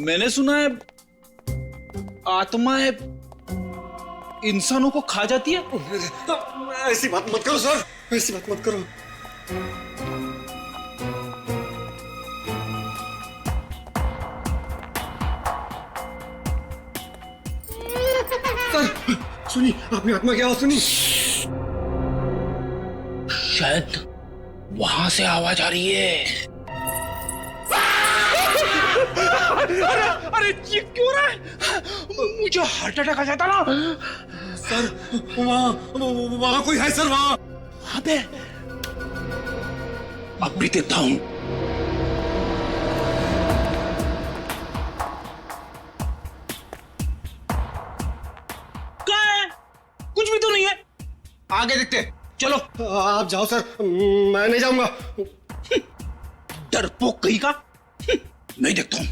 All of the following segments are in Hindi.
मैंने सुना है आत्माएं इंसानों को खा जाती है। ऐसी बात मत करो सर, ऐसी बात मत करो। सर सुनी, आपने आत्मा की आवाज सुनी? शायद वहां से आवाज आ रही है। अरे चीख क्यों रहा है? मुझे हार्ट अटैक आ जाता ना। सर वहां कोई है सर, वहां पे अब भी देखता हूं। कहाँ है? कुछ भी तो नहीं है। आगे देखते, चलो। आप जाओ सर, मैं नहीं जाऊंगा। डरपोक कहीं का। मैं देखता हूं।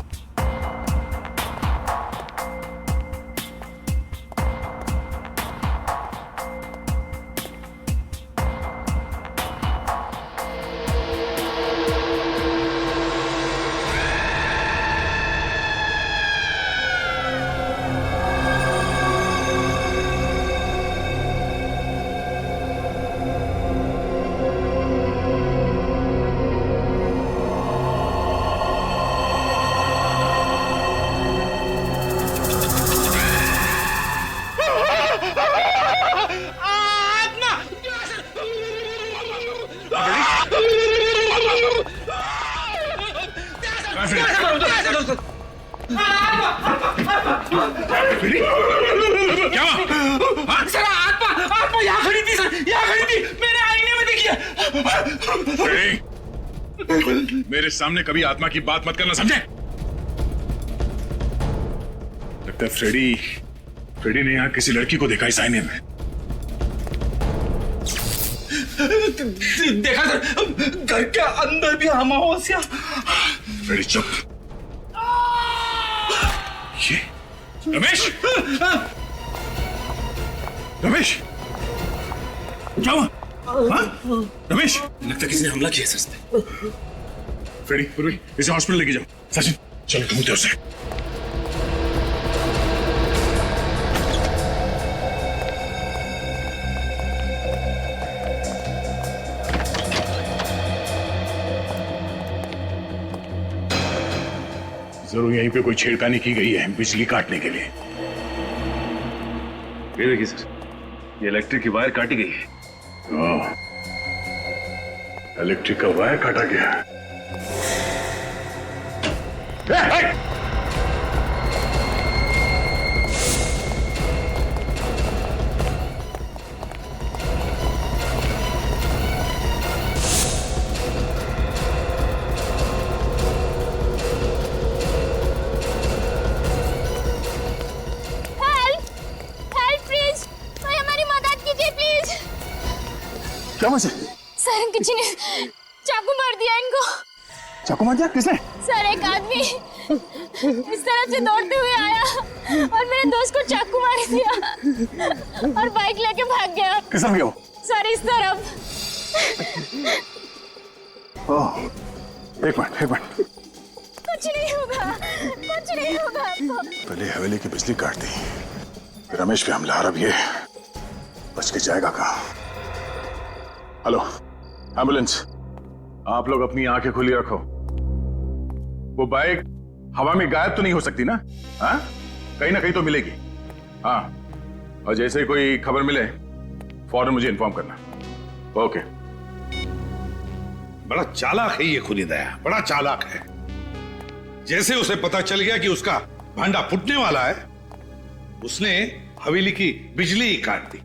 क्या सर आत्मा यहाँ खड़ी थी सर, यहाँ खड़ी थी। मैंने आईने में देखी है। मेरे सामने कभी आत्मा की बात मत करना, समझे? लगता है फ्रेडी ने यहाँ किसी लड़की को देखा इस आईने में। देखा सर, घर के अंदर भी अमावस्या। फ्रेडी चुप। ये रमेश, रमेश क्या हुआ? रमेश, लगता है किसी ने हमला किया सर इस पे। फ्रेडी पूर्वी इसे हॉस्पिटल लेके जाओ। सचिन चलो ढूंढते उसे। जरूर यहीं पे कोई छेड़खानी की गई है बिजली काटने के लिए। ये देखिए सर, ये इलेक्ट्रिक की वायर काटी गई है। इलेक्ट्रिक का वायर काटा गया। क्या मुझे? सर किसी ने चाकू मार दिया इनको। चाकू मार दिया? किसने? सर एक आदमी इस तरफ से दौड़ते हुए आया और मेरे दोस्त को चाकू मार दिया और बाइक लेके भाग गया। किस तरफ गया वो? सर इस तरफ। एक मिनट। कुछ नहीं होगा पहले हवेली की बिजली काट दी, फिर रमेश पे हमला। अब ये बच के जाएगा कहाँ? हेलो एम्बुलेंस, आप लोग अपनी आंखें खुली रखो। वो बाइक हवा में गायब तो नहीं हो सकती ना? हाँ, कहीं ना कहीं तो मिलेगी। हाँ, और जैसे ही कोई खबर मिले फौरन मुझे इन्फॉर्म करना। ओके। बड़ा चालाक है ये खुनी दया, बड़ा चालाक है। जैसे उसे पता चल गया कि उसका भांडा फूटने वाला है, उसने हवेली की बिजली ही काट दी।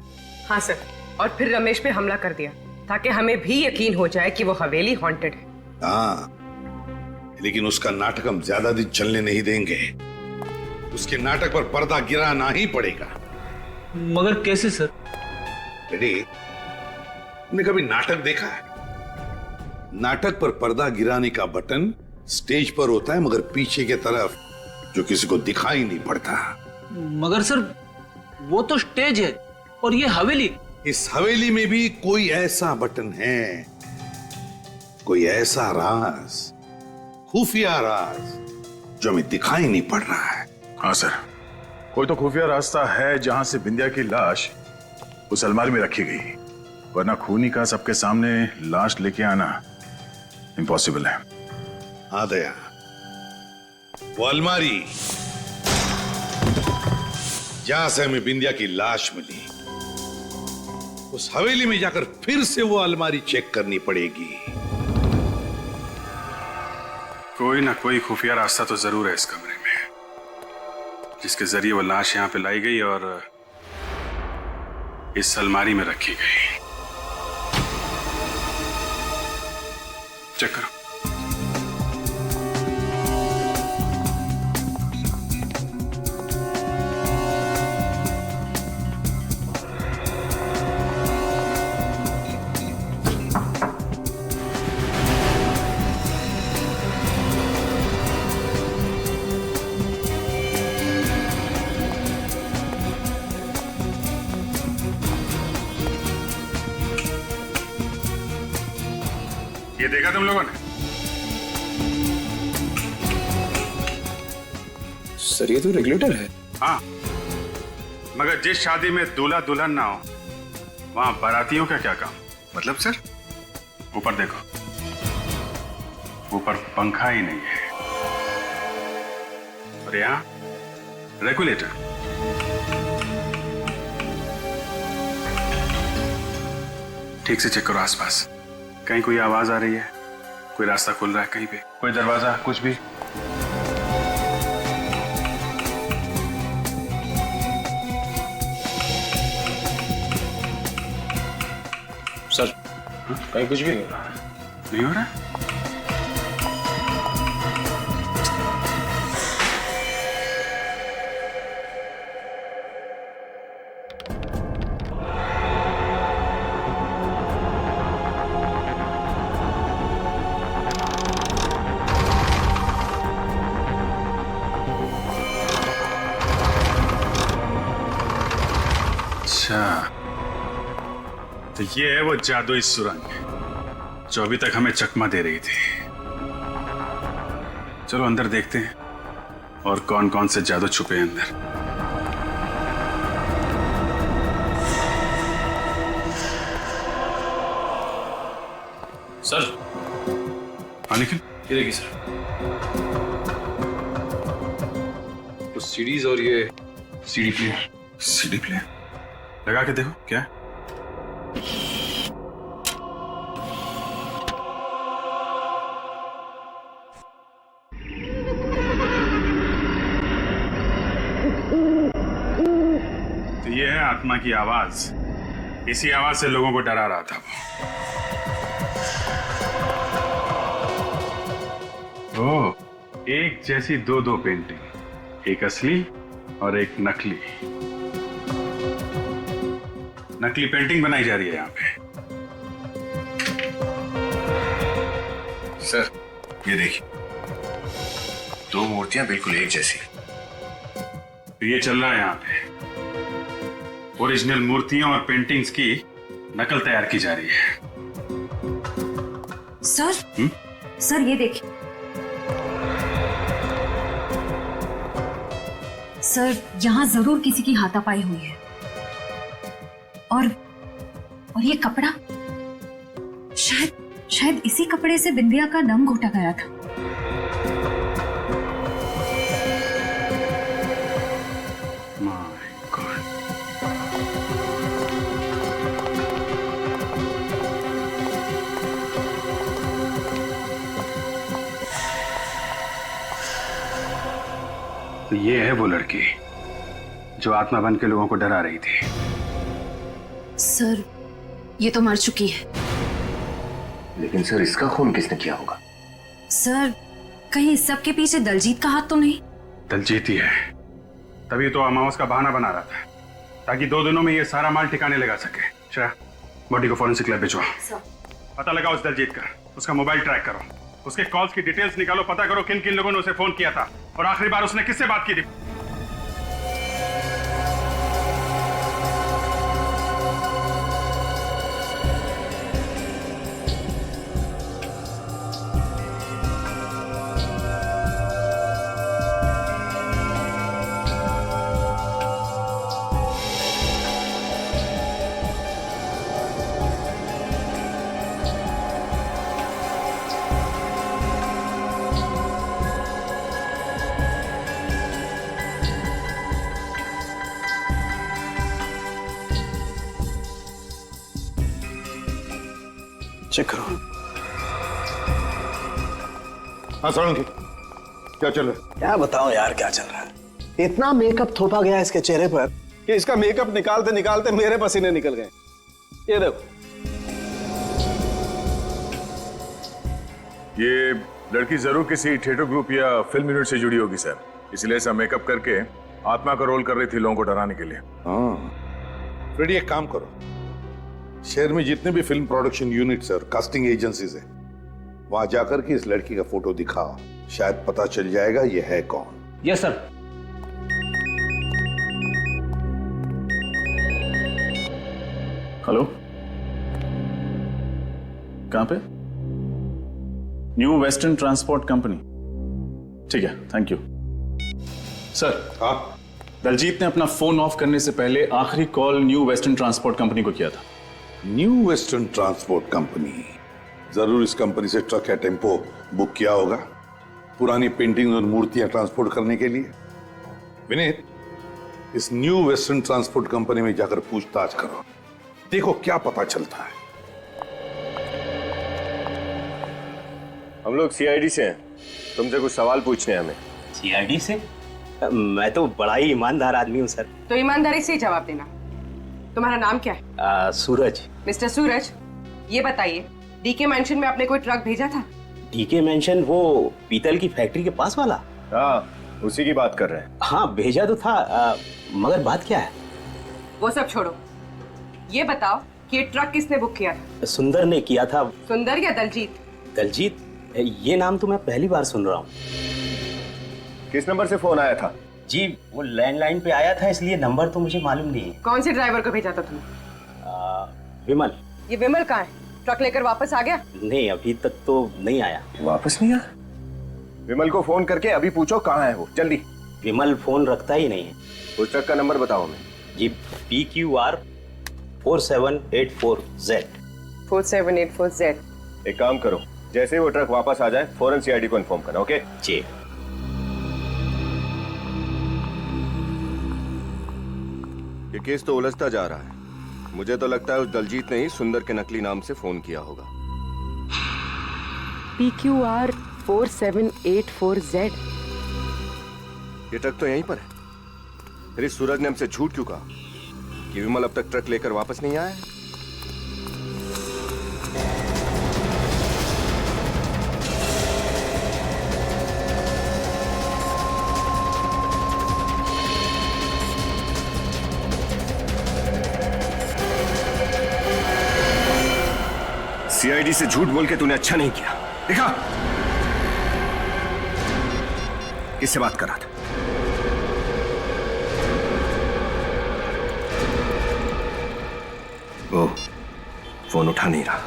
हाँ सर, और फिर रमेश पे हमला कर दिया ताकि हमें भी यकीन हो जाए कि वो हवेली हॉन्टेड है। हाँ, लेकिन उसका नाटक हम ज्यादा दिन चलने नहीं देंगे। उसके नाटक पर पर्दा गिराना ही पड़ेगा। मगर कैसे सर? रेडी, तुमने कभी नाटक देखा है? नाटक पर पर्दा गिराने का बटन स्टेज पर होता है, मगर पीछे की तरफ जो किसी को दिखाई नहीं पड़ता। मगर सर वो तो स्टेज है और ये हवेली। इस हवेली में भी कोई ऐसा बटन है, कोई ऐसा राज, खुफिया राज, जो हमें दिखाई नहीं पड़ रहा है। हाँ सर, कोई तो खुफिया रास्ता है जहां से बिंदिया की लाश उस अलमारी में रखी गई, वरना खूनी का सबके सामने लाश लेके आना इम्पॉसिबल है। हाँ दया, वो अलमारी जहां से हमें बिंदिया की लाश मिली, उस हवेली में जाकर फिर से वो अलमारी चेक करनी पड़ेगी। कोई ना कोई खुफिया रास्ता तो जरूर है इस कमरे में, जिसके जरिए वो लाश यहां पे लाई गई और इस अलमारी में रखी गई। चेक करो। ये देखा तुम लोगों ने? सर ये तो रेगुलेटर है। हाँ, मगर जिस शादी में दूल्हा दुल्हन ना हो, वहां बारातियों का क्या काम? मतलब सर, ऊपर देखो, ऊपर पंखा ही नहीं है और यहाँ रेगुलेटर। ठीक से चेक करो आसपास, कहीं कोई आवाज आ रही है, कोई रास्ता खुल रहा है कहीं पे, कोई दरवाजा, कुछ भी। सर कहीं कुछ भी नहीं हो रहा। नहीं हो रहा? अच्छा, तो ये है वो जादुई सुरंग जो अभी तक हमें चकमा दे रही थी। चलो अंदर देखते हैं और कौन कौन से जादू छुपे हैं अंदर। सर हाँ निखिल, ये देखिए सर, कुछ सीडीज और ये सीडी प्लेयर। सीडी प्लेयर लगा के देखो क्या है? तो ये है आत्मा की आवाज। इसी आवाज से लोगों को डरा रहा था वो। ओह, एक जैसी दो पेंटिंग, एक असली और एक नकली। नकली पेंटिंग बनाई जा रही है यहाँ पे। सर ये देखिए, दो मूर्तियां बिल्कुल एक जैसी। तो ये चल रहा है यहाँ पे, ओरिजिनल मूर्तियों और पेंटिंग्स की नकल तैयार की जा रही है। सर सर ये देखिए सर, यहाँ जरूर किसी की हाथापाई हुई है। और ये कपड़ा, शायद इसी कपड़े से बिंदिया का दम घोटा गया था। My God. तो ये है वो लड़की जो आत्मा बन के लोगों को डरा रही थी। सर ये तो मर चुकी है। लेकिन सर इसका खून किसने किया होगा? सर कहीं इस सब के पीछे दलजीत का हाथ तो नहीं? दलजीत ही है, तभी तो अमावस का बहाना बना रहा था ताकि 2 दिनों में ये सारा माल ठिकाने लगा सके। श्रेया, बॉडी को फॉरेंसिक लैब भिजवा। पता लगाओ उस दलजीत का, उसका मोबाइल ट्रैक करो, उसके कॉल्स की डिटेल्स निकालो, पता करो किन किन लोगों ने उसे फोन किया था और आखिरी बार उसने किससे बात की थी। चेक करो। हाँ सोलंकी, क्या चल रहा है? क्या बताओ यार क्या चल रहा है। इतना मेकअप थोपा गया इसके चेहरे पर कि इसका मेकअप निकालते निकालते मेरे पसीने निकल गए। ये देखो। ये लड़की जरूर किसी थिएटर ग्रुप या फिल्म यूनिट से जुड़ी होगी सर, इसलिए ऐसा मेकअप करके आत्मा का रोल कर रही थी लोगों को डराने के लिए। हाँ, फ्रेडी एक काम करो, शहर में जितने भी फिल्म प्रोडक्शन यूनिट्स और कास्टिंग एजेंसीज है, वहां जाकर के इस लड़की का फोटो दिखाओ, शायद पता चल जाएगा ये है कौन। Yes sir. हेलो, कहां पे? New western transport company. ठीक है, थैंक यू सर। हाँ, दलजीत ने अपना फोन ऑफ करने से पहले आखिरी call new western transport company को किया था। न्यू वेस्टर्न ट्रांसपोर्ट कंपनी, जरूर इस कंपनी से ट्रक या टेम्पो बुक किया होगा पुरानी पेंटिंग और मूर्तियां ट्रांसपोर्ट करने के लिए। विनीत, इस न्यू वेस्टर्न ट्रांसपोर्ट कंपनी में जाकर पूछताछ करो, देखो क्या पता चलता है। हम लोग सीआईडी से हैं, तुमसे कुछ सवाल पूछने हैं हमें। सीआईडी से? मैं तो बड़ा ही ईमानदार आदमी हूँ सर। तो ईमानदारी से ही जवाब देना। तुम्हारा नाम क्या है? सूरज। मिस्टर सूरज, ये बताइए, डीके मेंशन में आपने कोई ट्रक भेजा था? डीके मेंशन वो पीतल की फैक्ट्री के पास वाला? हाँ, उसी की बात कर रहे हैं। हाँ भेजा तो था, मगर बात क्या है? वो सब छोड़ो, ये बताओ कि ये ट्रक किसने बुक किया था? सुंदर ने किया था। सुंदर या दलजीत? दलजीत, ये नाम तो मैं पहली बार सुन रहा हूँ। किस नंबर से फोन आया था? जी वो लैंडलाइन पे आया था, इसलिए नंबर तो मुझे मालूम नहीं है। कौन से ड्राइवर को भेजा था तुमने? विमल। ये विमल कहाँ है? ट्रक लेकर वापस आ गया? नहीं, अभी तक तो नहीं आया। वापस नहीं आया? विमल को फोन करके अभी पूछो कहाँ है वो, जल्दी। विमल फोन रखता ही नहीं है। उस ट्रक का नंबर बताओ हमें। जी PQR 4784Z। 4784Z। एक काम करो, जैसे ही वो ट्रक वापस आ जाए फौरन सीआईडी को इन्फॉर्म करना, ओके? जी। ये केस तो उलझता जा रहा है। मुझे तो लगता है उस दलजीत ने ही सुंदर के नकली नाम से फोन किया होगा। PQR 4784Z। ये ट्रक तो यहीं पर है। फिर इस सूरज ने हमसे झूठ क्यों कहा कि विमल अब तक ट्रक लेकर वापस नहीं आया है? सीआईडी से झूठ बोल के तूने अच्छा नहीं किया। देखा किससे बात कर रहा था? वो फोन उठा नहीं रहा।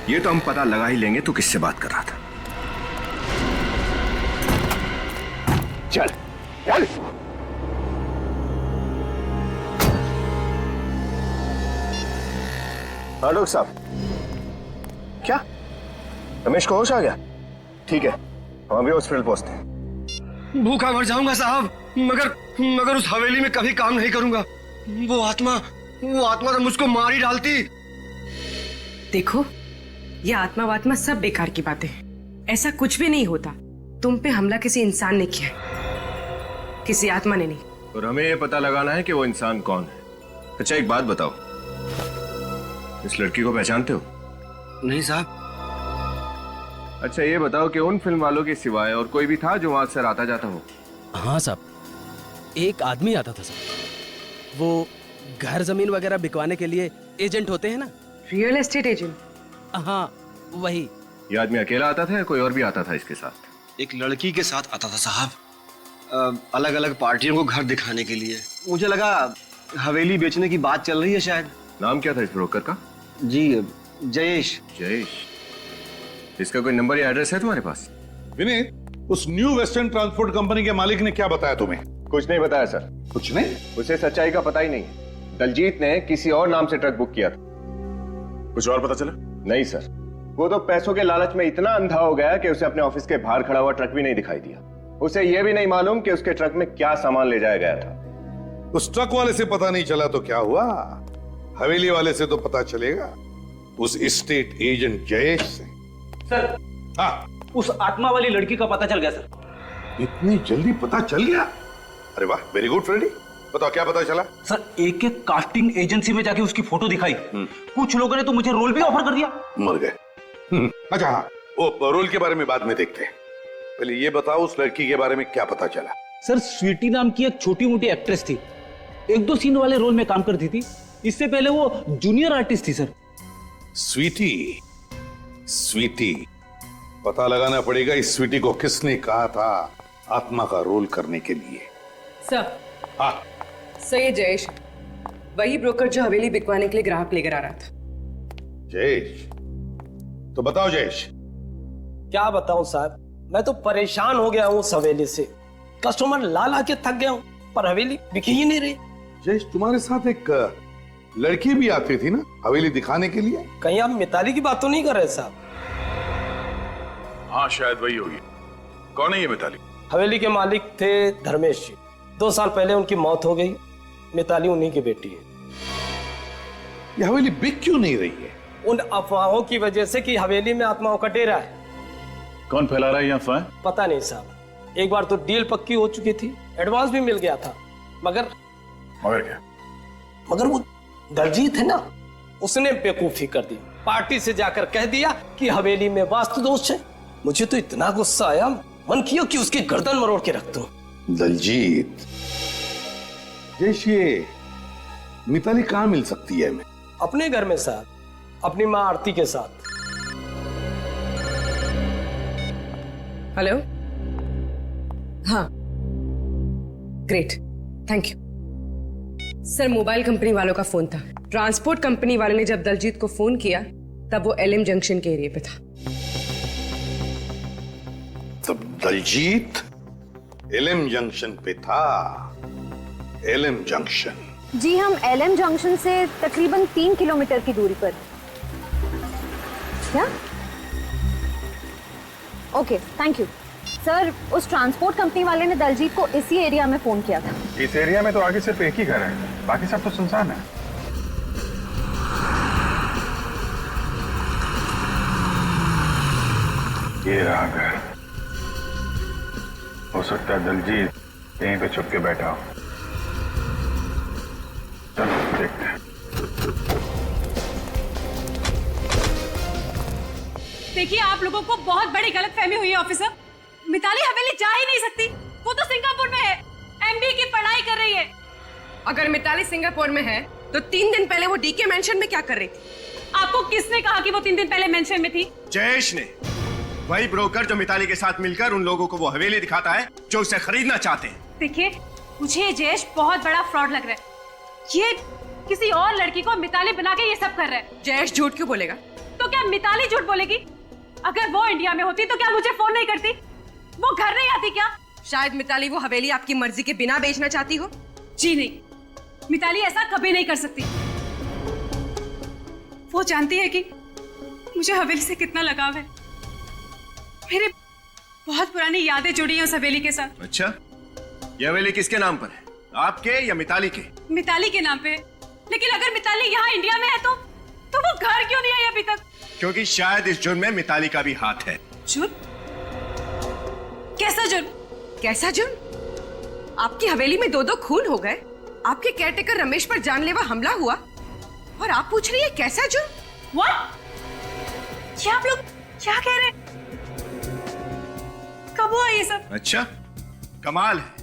ये तो हम पता लगा ही लेंगे तू किससे बात कर रहा था। चल चल। हाँ डॉक्टर साहब, क्या रमेश को होश आ गया? ठीक है, हम अभी हॉस्पिटल पहुंचते हैं। भूखा मर जाऊंगा साहब, मगर उस हवेली में कभी काम नहीं करूंगा। वो आत्मा तो मुझको मार ही डालती। देखो, ये आत्मा वात्मा सब बेकार की बातें हैं। ऐसा कुछ भी नहीं होता। तुम पे हमला किसी इंसान ने किया, किसी आत्मा ने नहीं। और हमें ये पता लगाना है कि वो इंसान कौन है। अच्छा एक बात बताओ, इस लड़की को पहचानते हो? नहीं साहब। अच्छा ये बताओ कि उन फिल्म वालों के सिवाय और कोई भी था जो वहां अक्सर आता जाता हो? हाँ साहब, एक आदमी आता था साहब। वो घर जमीन वगैरह बिकवाने के लिए एजेंट होते हैं ना। Real estate agent? हाँ वही। ये आदमी अकेला आता था या कोई और भी आता था इसके साथ? एक लड़की के साथ आता था साहब, अलग अलग पार्टियों को घर दिखाने के लिए। मुझे लगा हवेली बेचने की बात चल रही है शायद। नाम क्या था इस ब्रोकर का? जी जयेश। जयेश। इसका कोई नंबर या एड्रेस है तुम्हारे पास? विनीत, उस न्यू वेस्टर्न ट्रांसपोर्ट कंपनी के मालिक ने क्या बताया तुम्हें? कुछ नहीं बताया सर। कुछ नहीं? उसे सच्चाई का पता ही नहीं है। दलजीत ने किसी और नाम से ट्रक बुक किया था। कुछ और पता चला? नहीं सर, वो तो पैसों के लालच में इतना अंधा हो गया कि उसे अपने ऑफिस के बाहर खड़ा हुआ ट्रक भी नहीं दिखाई दिया। उसे यह भी नहीं मालूम कि उसके ट्रक में क्या सामान ले जाया गया था। उस ट्रक वाले से पता नहीं चला तो क्या हुआ, हवेली वाले से तो पता चलेगा। उस स्टेट एजेंट जयेश से? सर, हाँ, उस आत्मा वाली लड़की का पता चल गया सर। इतनी जल्दी पता चल गया? अरे वाह, वेरी गुड फ्रेडी। बताओ क्या पता चला? सर, एक कास्टिंग एजेंसी में जाके उसकी फोटो दिखाई। कुछ लोगों ने तो मुझे रोल भी ऑफर कर दिया। मर गए। अच्छा हाँ, वो रोल के बारे में बाद में देखते हैं। पहले ये बताओ उस लड़की के बारे में क्या पता चला? सर, स्वीटी नाम की एक छोटी मोटी एक्ट्रेस थी, 1-2 सीन वाले रोल में काम करती थी। इससे पहले वो जूनियर आर्टिस्ट थी सर। स्वीटी पता लगाना पड़ेगा इस स्वीटी को किसने कहा था आत्मा का रोल करने के लिए। सर, हाँ सर, ये जयेश, वही ब्रोकर जो हवेली बिकवाने के लिए ग्राहक लेकर आ रहा था। जयेश? तो बताओ जयेश। क्या बताऊं साहब, मैं तो परेशान हो गया हूं उस हवेली से। कस्टमर ला के थक गया हूं, पर हवेली बिकी ही नहीं रही। जयेश, तुम्हारे साथ एक लड़की भी आती थी ना हवेली दिखाने के लिए? कहीं आप मिताली की बात तो नहीं कर रहे साहब? हाँ शायद वही होगी। कौन है ये मिताली? हवेली के मालिक थे धर्मेश जी। 2 साल पहले उनकी मौत हो गई। मिताली उन्हीं की बेटी है। ये हवेली बिक क्यों नहीं रही है? उन अफवाहों की वजह से कि हवेली में आत्माओं का डेरा है। कौन फैला रहा है ये अफवाह? पता नहीं साहब, एक बार तो डील पक्की हो चुकी थी, एडवांस भी मिल गया था, मगर क्या? मगर वो दलजीत है ना, उसने बेवकूफी कर दी। पार्टी से जाकर कह दिया कि हवेली में वास्तु दोष है। मुझे तो इतना गुस्सा आया, मन किया कि उसकी गर्दन मरोड़ के रख दूं। दलजीत? जयेश, ये मिताली कहाँ मिल सकती है हमें? अपने घर में साहब, अपनी माँ आरती के साथ। हेलो? हाँ, great, thank you. Sir, mobile company वालों का फोन था। ट्रांसपोर्ट कंपनी वाले ने जब दलजीत को फोन किया तब वो एलएम जंक्शन के एरिया पे था। तब दलजीत एलएम जंक्शन पे था। LM junction? जी, हम एलएम जंक्शन से तकरीबन 3 किलोमीटर की दूरी पर। क्या? Okay, thank you. सर, उस ट्रांसपोर्ट कंपनी वाले ने दलजीत को इसी एरिया में फोन किया था। इस एरिया में तो आगे सिर्फ एक ही घर है, बाकी सब तो सुनसान है। ये रहा घर। हो सकता है दलजीत यहीं पे छुप के बैठा हो। चलो देखते हैं। देखिए, आप लोगों को बहुत बड़ी गलतफहमी हुई है ऑफिसर। मिताली हवेली जा ही नहीं सकती। वो तो सिंगापुर में है, एमबीए की पढ़ाई कर रही है। अगर मिताली सिंगापुर में है तो 3 दिन पहले वो डीके मेंशन में क्या कर रही थी? आपको किसने कहा कि वो 3 दिन पहले मेंशन में थी? जयेश ने। वही ब्रोकर जो मिताली के साथ मिलकर उन लोगों को वो हवेली दिखाता है जो उसे खरीदना चाहते हैं। देखिए, मुझे जयेश बहुत बड़ा फ्रॉड लग रहा है। ये किसी और लड़की को मिताली बना के ये सब कर रहा है। जयेश झूठ क्यों बोलेगा? तो क्या मिताली झूठ बोलेगी? अगर वो इंडिया में होती तो क्या मुझे फोन नहीं करती? वो घर नहीं आती क्या? शायद मिताली वो हवेली आपकी मर्जी के बिना बेचना चाहती हो। जी नहीं, मिताली ऐसा कभी नहीं कर सकती। वो जानती है कि मुझे हवेली से कितना लगाव है। मेरे बहुत पुरानी यादें जुड़ी हैं उस हवेली के साथ। अच्छा, ये हवेली किसके नाम पर है, आपके या मिताली के? मिताली के नाम पे। लेकिन अगर मिताली यहाँ इंडिया में है तो वो घर क्यों नहीं आई अभी तक? क्योंकि शायद इस जुर्म में मिताली का भी हाथ है। जुर्म? कैसा जुर्म? कैसा जुर्म? आपकी हवेली में 2-2 खून हो गए, आपके केयरटेकर रमेश पर जानलेवा हमला हुआ, और आप पूछ रही है कैसा जुर्म? What? क्या आप लोग क्या कह रहे हैं? कब हुआ ये सब? अच्छा, कमाल है।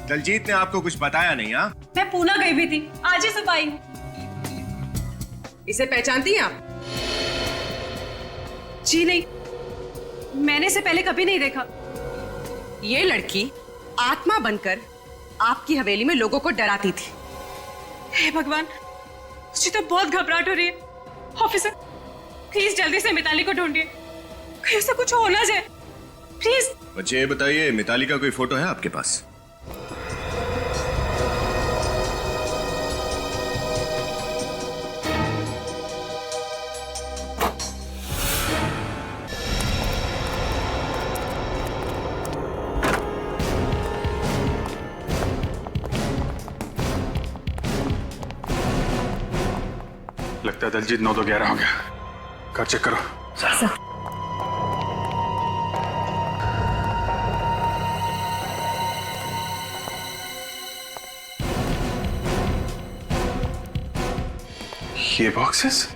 दलजीत ने आपको कुछ बताया नहीं? हाँ, मैं पूना गई भी थी, आज ही सुबह आई हूँ। इसे पहचानती हैं आप? जी नहीं, मैंने इसे पहले कभी नहीं देखा। ये लड़की आत्मा बनकर आपकी हवेली में लोगों को डराती थी। हे भगवान, मुझे तो बहुत घबराहट हो रही है। ऑफिसर, प्लीज जल्दी से मिताली को ढूंढिए, कहीं उसे कुछ हो ना जाए, प्लीज। बच्चे, बताइए, मिताली का कोई फोटो है आपके पास? लगता है दलजीत 9 तो 11 हो गया। घर चेक करो। सर ये बॉक्सेस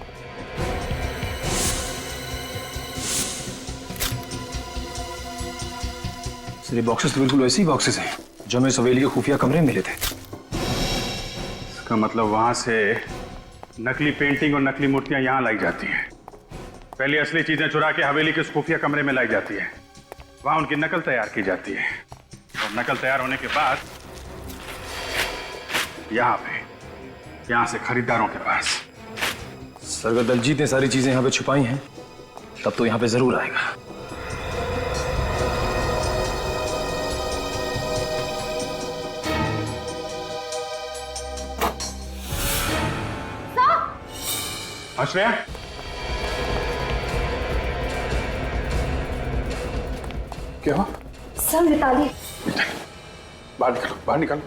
ये बॉक्सेस तो बिल्कुल वैसे ही बॉक्सेस हैं जो हमें हवेली के खुफिया कमरे में मिले थे। इसका मतलब वहां से नकली पेंटिंग और नकली मूर्तियां यहां लाई जाती हैं। पहले असली चीजें चुरा के हवेली के खुफिया कमरे में लाई जाती है, वहां उनकी नकल तैयार की जाती है और नकल तैयार होने के बाद यहां से खरीदारों के पास। सर अगर दलजीत ने सारी चीजें यहाँ पे छुपाई हैं तब तो यहाँ पे जरूर आएगा। श्रेया, क्या हुआ? सर मिताली। बाहर निकालो, बाहर निकालो।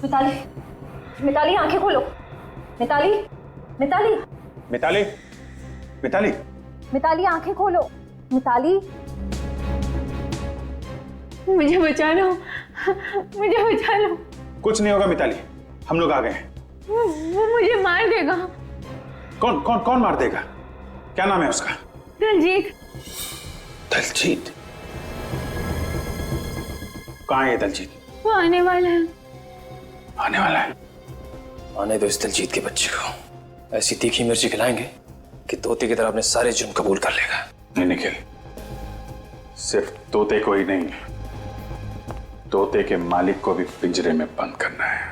मिताली, मिताली आंखें खोलो। मिताली, मिताली, मिताली, मिताली, मिताली आंखें खोलो। मिताली, मुझे बचा लो, मुझे बचा लो। कुछ नहीं होगा मिताली, हम लोग आ गए हैं। वो मुझे मार देगा। कौन कौन कौन मार देगा? क्या नाम है उसका? दलजीत। दलजीत? कहाँ है दलजीत? वो आने वाला है। आने वाला है? आने दो इस दलजीत के बच्चे को। ऐसी तीखी मिर्ची खिलाएंगे कि तोते की तरह अपने सारे जुर्म कबूल कर लेगा। नहीं निखिल, सिर्फ तोते को ही नहीं, तोते के मालिक को भी पिंजरे में बंद करना है।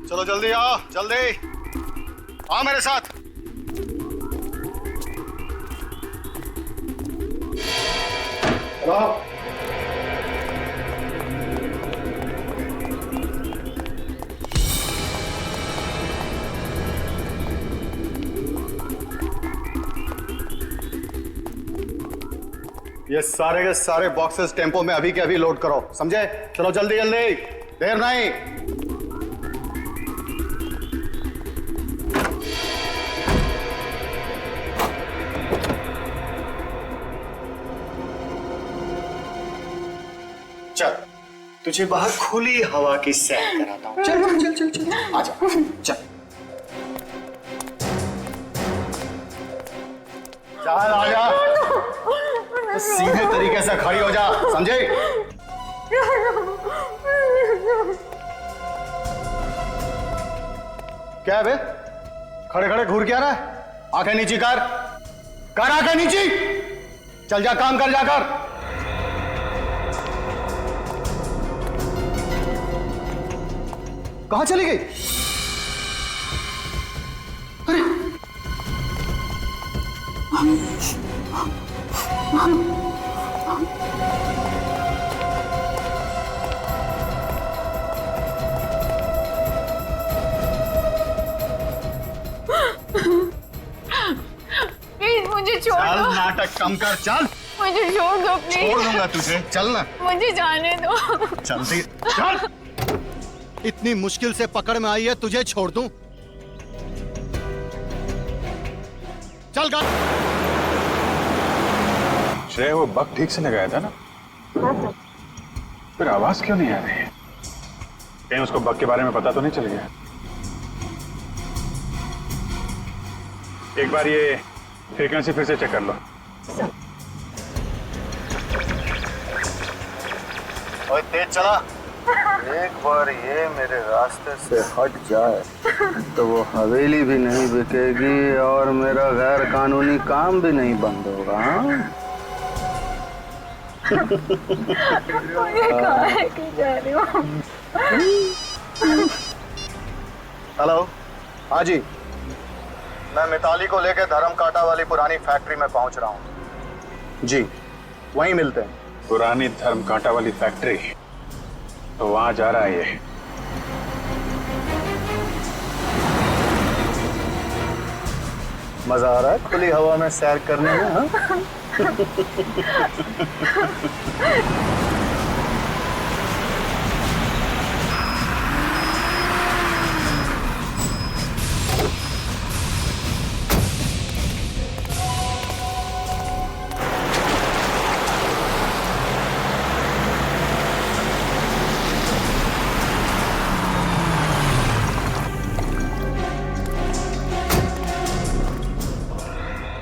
चलो जल्दी आओ, जल्दी आओ मेरे साथ। ये सारे के सारे बॉक्सेस टेम्पो में अभी के अभी लोड करो, समझे? चलो जल्दी जल्दी, देर नहीं। चल तुझे बाहर खुली हवा की सैर कराता हूं। चल चल चल चल चल, आजा चल चल, आजा। सीधे तरीके से खड़ी हो जा, समझे? क्या है बे? खड़े खड़े घूर क्या रहा है? आंखें नीची कर, कर आंखें नीची। चल जा, काम कर जाकर। कहां चली गई? अरे प्लीज मुझे छोड़ चल, दो। नाटक कम कर, चल। मुझे छोड़ दो प्लीज। छोड़ दूंगा तुझे, चल ना। मुझे जाने दो। जल्दी चल। इतनी मुश्किल से पकड़ में आई है, तुझे छोड़ दूं? चल गा। श्रेया, वो बग ठीक से लगाया था ना? फिर आवाज क्यों नहीं आ रही है? कहीं उसको बग के बारे में पता तो नहीं चल गया? एक बार ये फ्रीक्वेंसी फिर से चेक कर लो। ओए तेज चला। एक बार ये मेरे रास्ते से हट जाए तो वो हवेली भी नहीं बिकेगी और मेरा गैर कानूनी काम भी नहीं बंद होगा। हेलो, हाँ जी, मैं मिताली को लेकर धर्म कांटा वाली पुरानी फैक्ट्री में पहुंच रहा हूँ जी। वहीं मिलते हैं। पुरानी धर्म कांटा वाली फैक्ट्री? तो वहां जा रहा है ये। मजा आ रहा है खुली हवा में सैर करने में? हाँ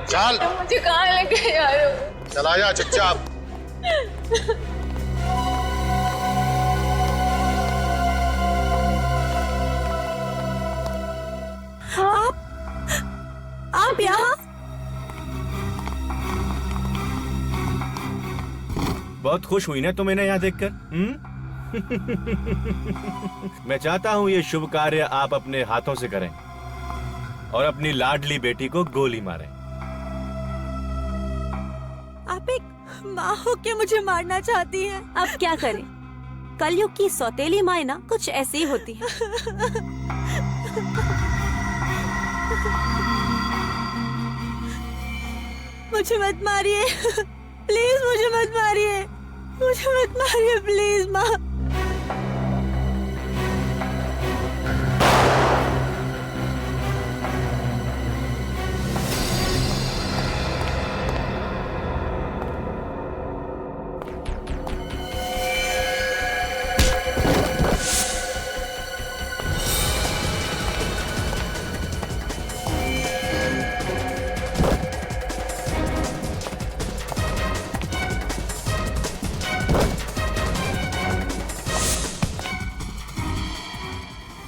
चल मुझे कहाँ लेके आए हो? चला जा चुपचाप। आप यहाँ? बहुत खुश हुई ना तुम इन्हें यहाँ देखकर? मैं चाहता हूँ ये शुभ कार्य आप अपने हाथों से करें और अपनी लाडली बेटी को गोली मारें। आप एक माँ हो के मुझे मारना चाहती हैं। अब क्या करें? कलयुग की सौतेली माँ ना कुछ ऐसी ही होती है। मुझे मत मारिए प्लीज, मुझे मत मारिए, मुझे मत मारिए प्लीज माँ।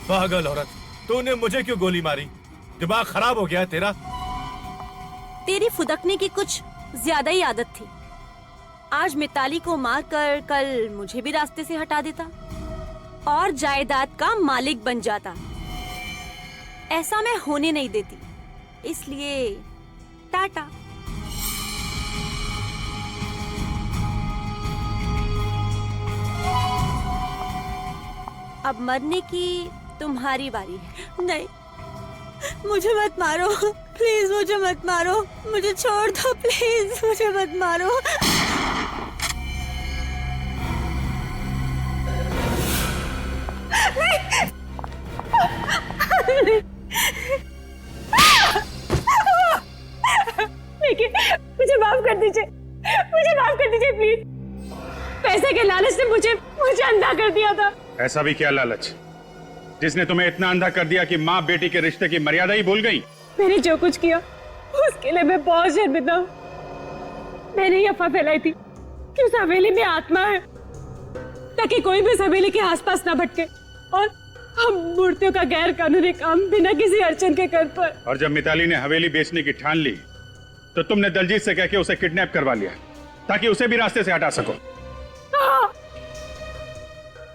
पागल औरत, तूने मुझे क्यों गोली मारी? दिमाग खराब हो गया तेरा? तेरी फुदकने की कुछ ज्यादा ही आदत थी। आज मिताली को मारकर कल मुझे भी रास्ते से हटा देता और जायदाद का मालिक बन जाता। ऐसा मैं होने नहीं देती, इसलिए टाटा। अब मरने की तुम्हारी बारी है। नहीं, मुझे मत मारो प्लीज, मुझे मत मारो, मुझे छोड़ दो प्लीज, मुझे मत मारो। देखिए, मुझे माफ कर दीजिए, मुझे माफ कर दीजिए प्लीज। पैसे के लालच से मुझे अंधा कर दिया था। ऐसा भी क्या लालच जिसने तुम्हें इतना अंधा कर दिया कि माँ बेटी के रिश्ते की मर्यादा ही भूल गई? मैंने जो कुछ किया उसके लिए मैं बहुत शर्मिंदा हूँ। मैंने ये अफवाह फैलाई थी कि उस हवेली में आत्मा है, ताकि कोई भी उस हवेली के आसपास ना भटके और हम मूर्तियों का गैर कानूनी काम बिना किसी अड़चन के कर पाए। और जब मिताली ने हवेली बेचने की ठान ली तो तुमने दलजीत से कह के उसे किडनैप करवा लिया ताकि उसे भी रास्ते से हटा सको। हाँ,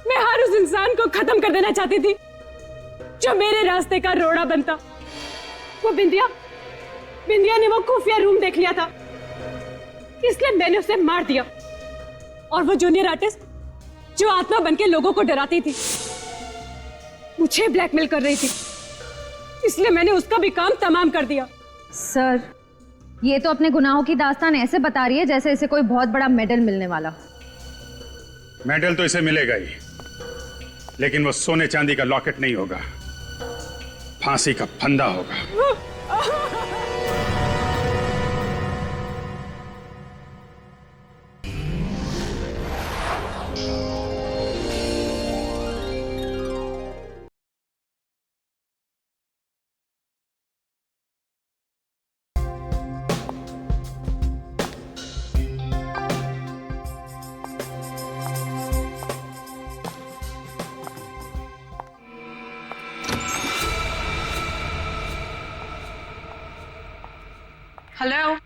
मैं हर उस इंसान को खत्म कर देना चाहती थी जो मेरे रास्ते का रोड़ा बनता। वो बिंदिया ने वो खुफिया रूम देख लिया था, इसलिए मैंने उसे मार दिया। और वो जूनियर आर्टिस्ट जो आत्मा बनके लोगों को डराती थी, मुझे ब्लैकमेल कर रही थी, इसलिए मैंने उसका भी काम तमाम कर दिया। सर, ये तो अपने गुनाहों की दास्तान ऐसे बता रही है जैसे इसे कोई बहुत बड़ा मेडल मिलने वाला। मेडल तो इसे मिलेगा ही, लेकिन वो सोने चांदी का लॉकेट नहीं होगा, फांसी का फंदा होगा। हेलो,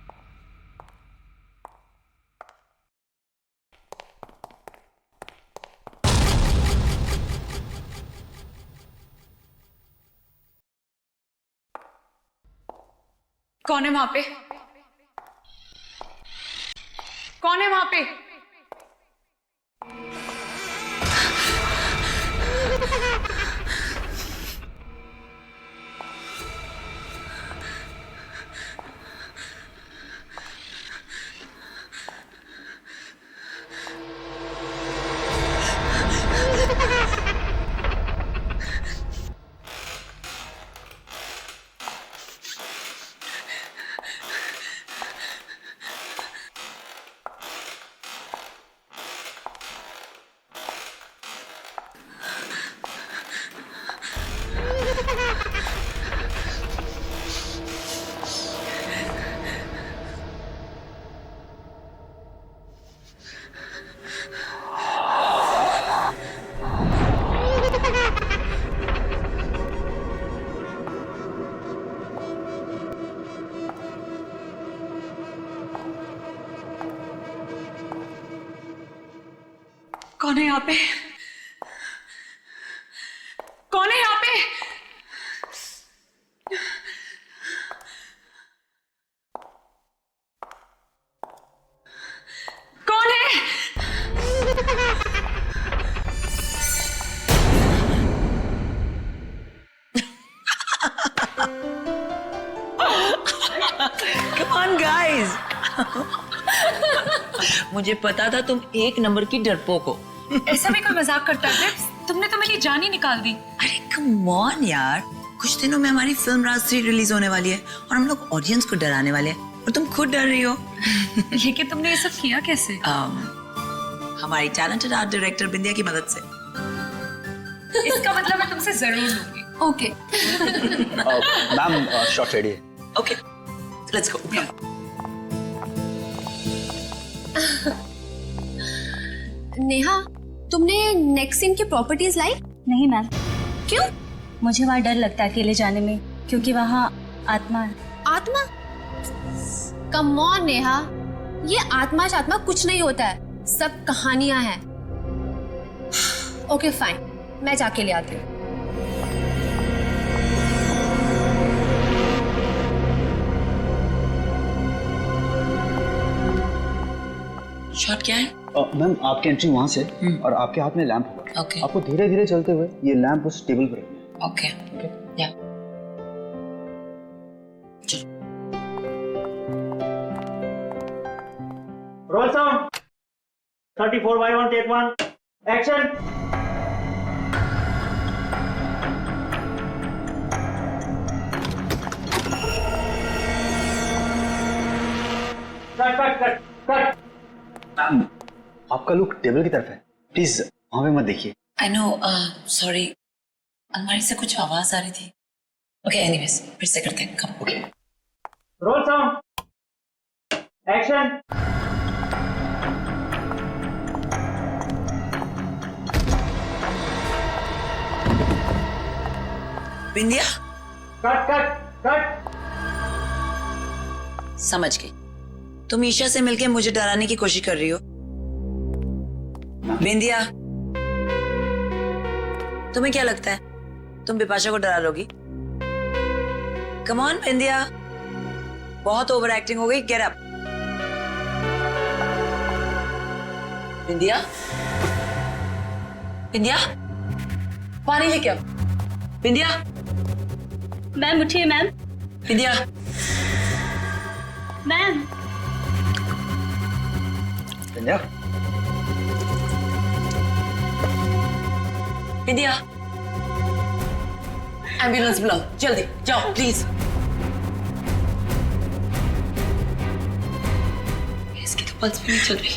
कौन है वहां पे? कौन है वहां पे? कौन है यहाँ पे? कौन है यहाँ पे? कौन है? Come on guys. मुझे पता था तुम एक नंबर की डरपोक हो। ऐसा भी कोई मजाक करता है? तुमने तो मेरी जान ही निकाल दी। अरे कम ऑन यार, कुछ दिनों में हमारी फिल्म राज 3 रिलीज होने वाली है और हम लोग ऑडियंस को डराने वाले हैं और तुम खुद डर रही हो। ये कि तुमने ये सब किया कैसे? हमारी टैलेंटेड आर्ट डायरेक्टर बिंदिया की मदद से। इसका मतलब मैं तुमसे जरूर लूंगी। ओके। मैम शॉट रेडी है। Okay, let's go. नेहा, तुमने नेक्स्ट सीन की प्रॉपर्टीज लाई? नहीं मैम। क्यों? मुझे वहाँ डर लगता है अकेले जाने में, क्योंकि वहाँ आत्मा है। आत्मा? कम ऑन नेहा, ये आत्मा कुछ नहीं होता है, सब कहानियां हैं। ओके फाइन, मैं जाके ले आती हूँ। शॉट क्या है? मैम आपकी एंट्री वहां से और आपके हाथ में लैंप होगा। ओके। आपको धीरे धीरे चलते हुए ये लैंप उस टेबल पर रखना है। ओके ओके या roll sound 34/1 take 1 action. Cut cut cut cut. Ma'am आपका लुक टेबल की तरफ है, प्लीज वहां पे मत देखिए। आई नो, सॉरी, अलमारी से कुछ आवाज आ रही थी। ओके एनीवेज, फिर से करते हैं। Come. Okay. Roll sound action. Bindiya, cut cut cut. समझ गई, तुम ईशा से मिलके मुझे डराने की कोशिश कर रही हो। बिंदिया, तुम्हें क्या लगता है तुम बिपाशा को डरा लोगी? कम ऑन बिंदिया, बहुत ओवर एक्टिंग हो गई। Get up. बिंदिया, बिंदिया, पानी लेके आओ। बिंदिया। मैम उठिए मैम। बिंदिया। मैम। बिंदिया। बिंदिया, एम्बुलेंस बुलाओ, जल्दी जाओ प्लीज। इसकी तो पल्स भी नहीं चल रही।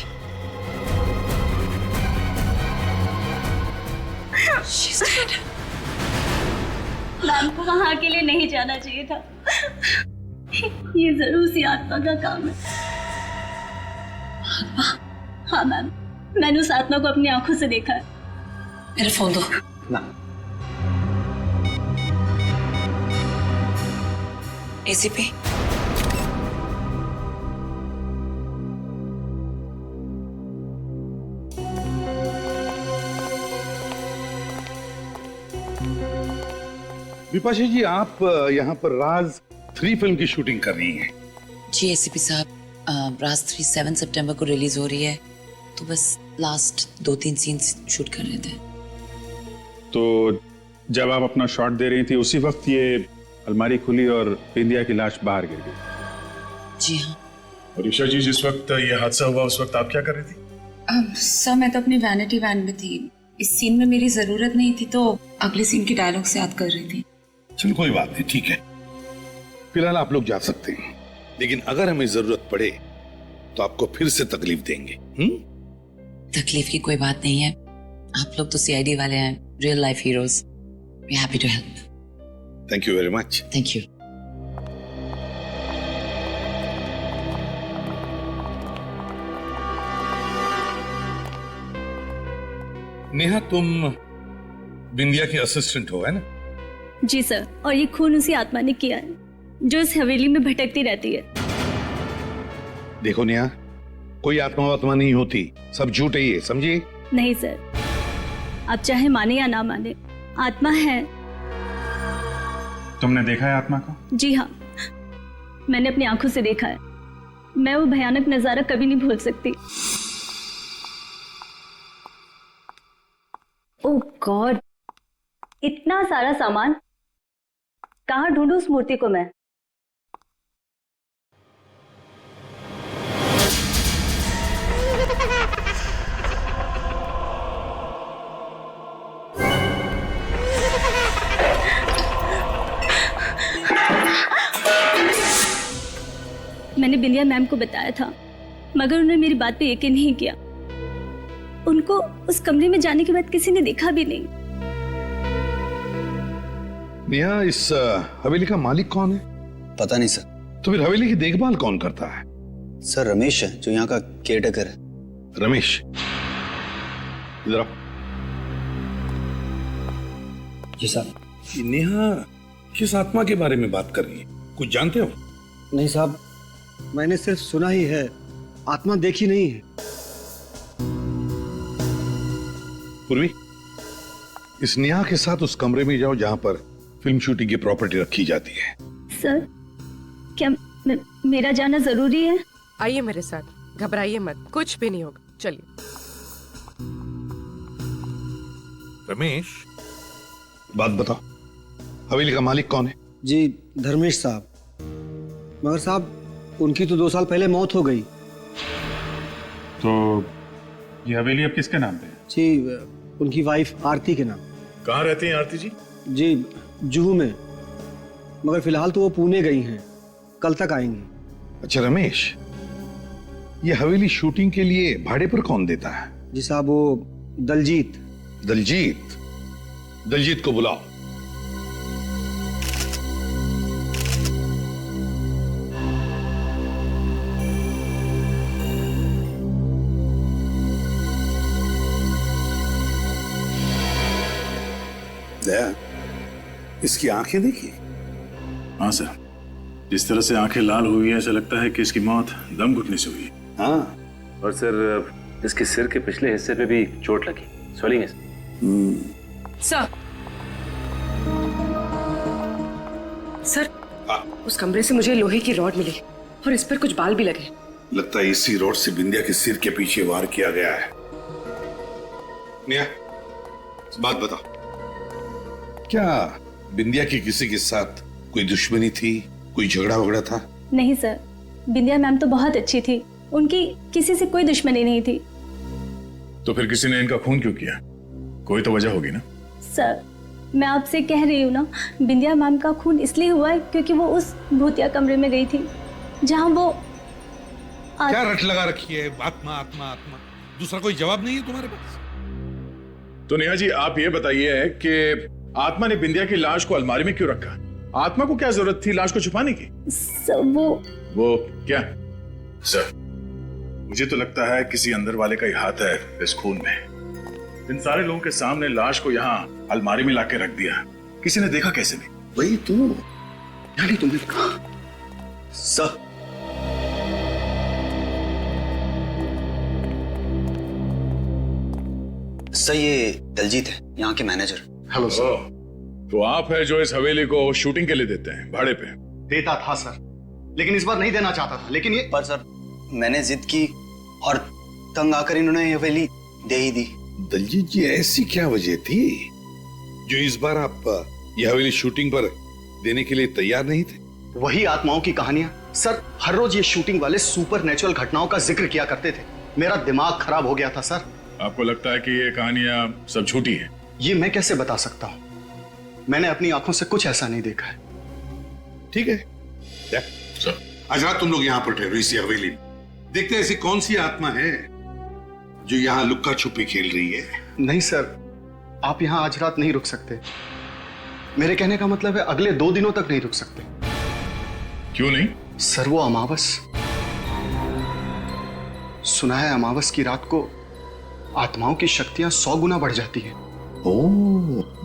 She's dead. मैम को वहां अकेले नहीं जाना चाहिए था। ये जरूर सी आत्मा का काम है। आत्मा? हाँ मैम, मैंने उस आत्मा को अपनी आंखों से देखा है। मेरा फोन दो। ना। एसीपी, विपाशा जी, आप यहाँ पर राज 3 फिल्म की शूटिंग कर रही हैं। जी एसीपी साहब, राज 3 7 सितंबर को रिलीज हो रही है, तो बस लास्ट 2-3 सीन्स शूट कर रहे थे। तो जब आप अपना शॉट दे रही थी उसी वक्त ये अलमारी खुली और बिंदिया की लाश बाहर गिर गई। जी हाँ। और ईशा जी, जिस वक्त ये हादसा हुआ उस वक्त आप क्या कर रही थी? सर मैं तो अपनी वैनिटी वैन में थी। इस सीन में मेरी जरूरत नहीं थी, तो अगले सीन की डायलॉग से याद कर रही थी। चलो कोई बात नहीं, ठीक है। फिलहाल आप लोग जा सकते हैं, लेकिन अगर हमें जरूरत पड़े तो आपको फिर से तकलीफ देंगे। तकलीफ की कोई बात नहीं है, आप लोग तो सीआईडी वाले हैं, real life heroes. We happy to help. Thank you very much. Thank you. Neha, तुम बिंदिया की असिस्टेंट हो, है ना? जी सर, और ये खून उसी आत्मा ने किया है जो इस हवेली में भटकती रहती है। देखो नेहा, कोई आत्मा वात्मा नहीं होती, सब झूठ है ये, समझिए। नहीं सर, आप चाहे माने या ना माने, आत्मा है। तुमने देखा है आत्मा को? जी हाँ, मैंने अपनी आंखों से देखा है। मैं वो भयानक नजारा कभी नहीं भूल सकती। ओह गॉड, इतना सारा सामान, कहाँ ढूंढूं उस मूर्ति को मैं? मैंने बिंदिया मैम को बताया था, मगर उन्होंने मेरी बात पे यकीन नहीं किया। उनको उस कमरे में जाने के बाद किसी ने देखा भी नहीं। नेहा, इस हवेली का मालिक कौन है? पता नहीं सर। तो फिर हवेली की देखभाल कौन करता है? सर रमेश है, जो यहाँ का केयरटेकर है। रमेश, इधर आओ। जी साहब। नेहा किस आत्मा के बारे में बात कर रही है, कुछ जानते हो? नहीं साहब, मैंने सिर्फ सुना ही है, आत्मा देखी नहीं है। पूर्वी, इस नेहा के साथ उस कमरे में जाओ जहां पर फिल्म शूटिंग की प्रॉपर्टी रखी जाती है। सर, क्या मेरा जाना जरूरी है? आइए मेरे साथ, घबराइए मत, कुछ भी नहीं होगा, चलिए। रमेश, बात बताओ, हवेली का मालिक कौन है? जी धर्मेश साहब। मगर साहब, उनकी तो 2 साल पहले मौत हो गई। तो ये हवेली अब किसके नाम पे है? जी उनकी वाइफ आरती के नाम। कहाँ रहती हैं आरती जी? जी जुहू में, मगर फिलहाल तो वो पुणे गई हैं, कल तक आएंगी। अच्छा रमेश, ये हवेली शूटिंग के लिए भाड़े पर कौन देता है? जी साहब, वो दलजीत। दलजीत? दलजीत को बुलाओ। दया, इसकी आंखें देखिए। हाँ सर, जिस तरह से आंखें लाल हुई है, ऐसा लगता है कि इसकी मौत दम घुटने से हुई है। हाँ, और सर इसके सिर के पिछले हिस्से पे भी चोट लगी, स्वेलिंग है सर। सर, उस कमरे से मुझे लोहे की रॉड मिली और इस पर कुछ बाल भी लगे। लगता है इसी रॉड से बिंदिया के सिर के पीछे वार किया गया है। नेहा, बात बताओ, क्या बिंदिया की किसी के साथ कोई दुश्मनी थी, कोई झगड़ा वगड़ा था? नहीं सर, बिंदिया मैम तो बहुत अच्छी थी, उनकी किसी से कोई दुश्मनी नहीं थी। तो फिर किसी ने इनका खून क्यों किया? कोई तो वजह होगी ना? सर, मैं आपसे कह रही हूँ ना, बिंदिया मैम का खून इसलिए हुआ है क्योंकि वो उस भूतिया कमरे में गई थी जहाँ वो क्या रट लगा रखी है? आत्मा आत्मा आत्मा, दूसरा कोई जवाब नहीं है तुम्हारे पास? तो नेहा जी, आप ये बताइए कि आत्मा ने बिंदिया की लाश को अलमारी में क्यों रखा? आत्मा को क्या जरूरत थी लाश को छुपाने की? सर, वो क्या? सर, मुझे तो लगता है किसी अंदर वाले का ही हाथ है इस खून में। इन सारे लोगों के सामने लाश को यहाँ अलमारी में लाके रख दिया, किसी ने देखा कैसे नहीं? वही तो, यानी तुमने कहा। सर, सर ये दलजीत है, यहाँ के मैनेजर। Hello sir. तो आप है जो इस हवेली को शूटिंग के लिए देते हैं भाड़े पे? देता था सर, लेकिन इस बार नहीं देना चाहता था। लेकिन ये पर सर, मैंने जिद की और तंग आकर इन्होंने ये हवेली दे ही दी। दलजीत जी, ऐसी क्या वजह थी जो इस बार आप ये हवेली शूटिंग पर देने के लिए तैयार नहीं थे? वही आत्माओं की कहानियां सर। हर रोज ये शूटिंग वाले सुपर नेचुरल घटनाओं का जिक्र किया करते थे। मेरा दिमाग खराब हो गया था सर। आपको लगता है कि ये कहानियां सब झूठी है? ये मैं कैसे बता सकता हूँ, मैंने अपनी आंखों से कुछ ऐसा नहीं देखा है। ठीक है, आज रात तुम लोग यहाँ पर ठहरो इसी हवेली में। देखते हैं ऐसी कौन सी आत्मा है जो यहाँ लुक्का छुपी खेल रही है। नहीं सर, आप यहाँ आज रात नहीं रुक सकते। मेरे कहने का मतलब है अगले 2 दिनों तक नहीं रुक सकते। क्यों नहीं? सर, वो अमावस, सुना है अमावस की रात को आत्माओं की शक्तियां 100 गुना बढ़ जाती हैं। ओह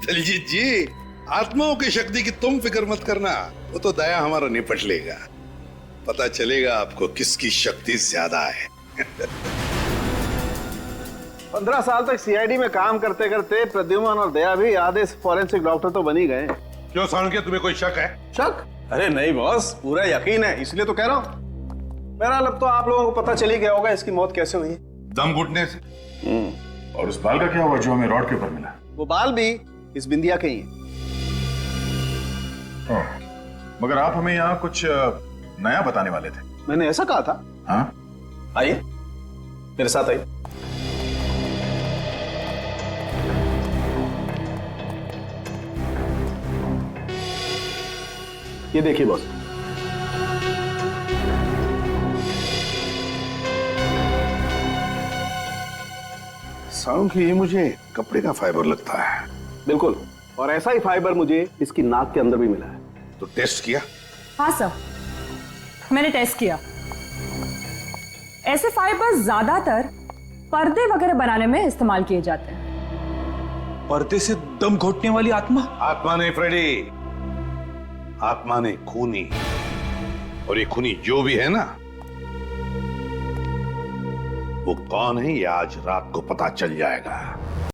दलजीत जी, आत्माओं की शक्ति की तुम फिक्र मत करना, वो तो दया हमारा निपट लेगा। पता चलेगा आपको किसकी शक्ति ज्यादा है। 15 साल तक सीआईडी में काम करते करते प्रद्युमन और दया भी आधे फॉरेंसिक डॉक्टर तो बन ही गए। क्यों सालुंके, तुम्हें कोई शक है? शक? अरे नहीं बॉस, पूरा यकीन है, इसलिए तो कह रहा हूँ। मेरा अब तो आप लोगों को पता चल ही गया होगा इसकी मौत कैसे हुई। दम घुटने से। और उस बाल का क्या हुआ जो हमें रॉड के ऊपर मिला? वो बाल भी इस बिंदिया के ही है। मगर आप हमें यहाँ कुछ नया बताने वाले थे। मैंने ऐसा कहा था? हाँ, आइए मेरे साथ आइए। ये देखिए बॉस, सालुंके, ये मुझे कपड़े का फाइबर लगता है। बिल्कुल, और ऐसा ही फाइबर मुझे इसकी नाक के अंदर भी मिला है। तो टेस्ट किया? हाँ सर, मैंने टेस्ट किया। ऐसे फाइबर ज्यादातर पर्दे वगैरह बनाने में इस्तेमाल किए जाते हैं। पर्दे से दम घोटने वाली आत्मा? आत्मा नहीं फ्रेडी, आत्मा ने खूनी। और ये खूनी जो भी है ना, वो कौन है ये आज रात को पता चल जाएगा।